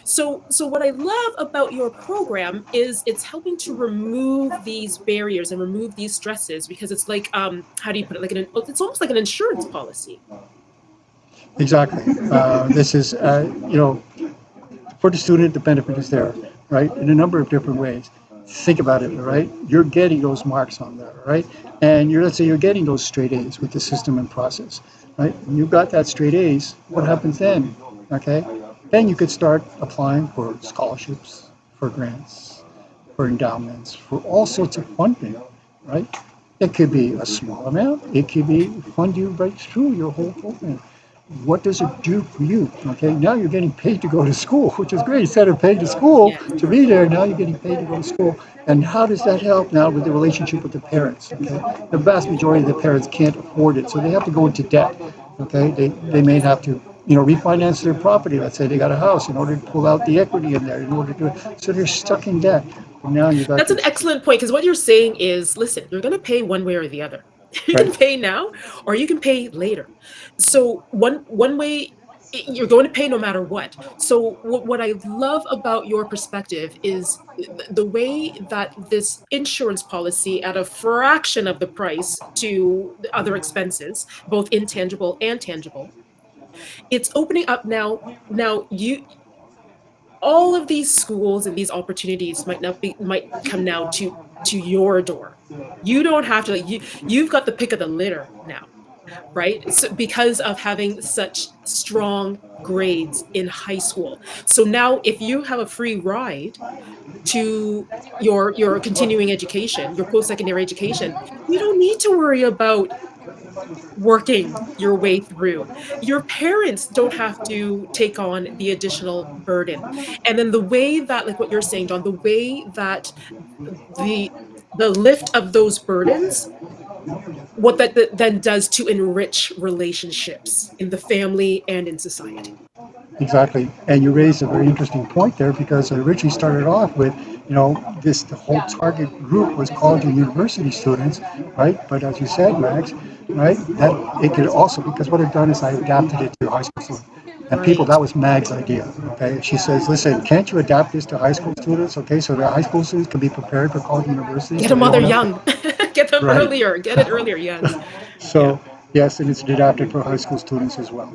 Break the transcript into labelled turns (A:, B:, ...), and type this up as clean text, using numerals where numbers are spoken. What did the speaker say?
A: So what I love about your program is it's helping to remove these barriers and remove these stresses because it's like how do you put it, like it's almost like an insurance policy.
B: Exactly. This is, for the student, the benefit is there, right? In a number of different ways. Think about it, right? You're getting those marks on there, right? And let's say you're getting those straight A's with the system and process, right? When you got that straight A's, what happens then? Okay, then you could start applying for scholarships, for grants, for endowments, for all sorts of funding, right? It could be a small amount. It could be fund you right through your whole program. What does it do for you? Okay, now you're getting paid to go to school, which is great. Instead of paying to school
A: Yes.
B: to be there, now you're getting paid to go to school. And how does that help now with the relationship with the parents? Okay, the vast majority of the parents can't afford it, so they have to go into debt. Okay, they may have to refinance their property. Let's say they got a house in order to pull out the equity in there in order to, so they're stuck in debt. But now you got
A: That's an
B: this,
A: excellent point because what you're saying is, listen, you're going to pay one way or the other. You can
B: right?
A: pay now or you can pay later. So one way you're going to pay no matter what. So what I love about your perspective is the way that this insurance policy at a fraction of the price to the other expenses, both intangible and tangible, it's opening up now you all of these schools and these opportunities might come now to your door. You don't have to you've got the pick of the litter now, right? So because of having such strong grades in high school. So now if you have a free ride to your continuing education, your post-secondary education, you don't need to worry about working your way through. Your parents don't have to take on the additional burden. And then the way that, like what you're saying, Don, the way that the the lift of those burdens, what that then does to enrich relationships in the family and in society.
B: Exactly. And you raised a very interesting point there because it originally started off with, the whole target group was college and university students, right? But as you said, Max, right, that it could also, because what I've done is I adapted it to high school students. And people,
A: Right.
B: that was Mag's idea, okay? She says, listen, can't you adapt this to high school students, okay? So the high school students can be prepared for college and university
A: Get
B: so
A: them
B: they
A: while they're
B: don't have
A: young.
B: to,
A: Get them
B: right?
A: earlier. Get it earlier. Yes. Yeah.
B: So, yes, and it's adapted for high school students as well.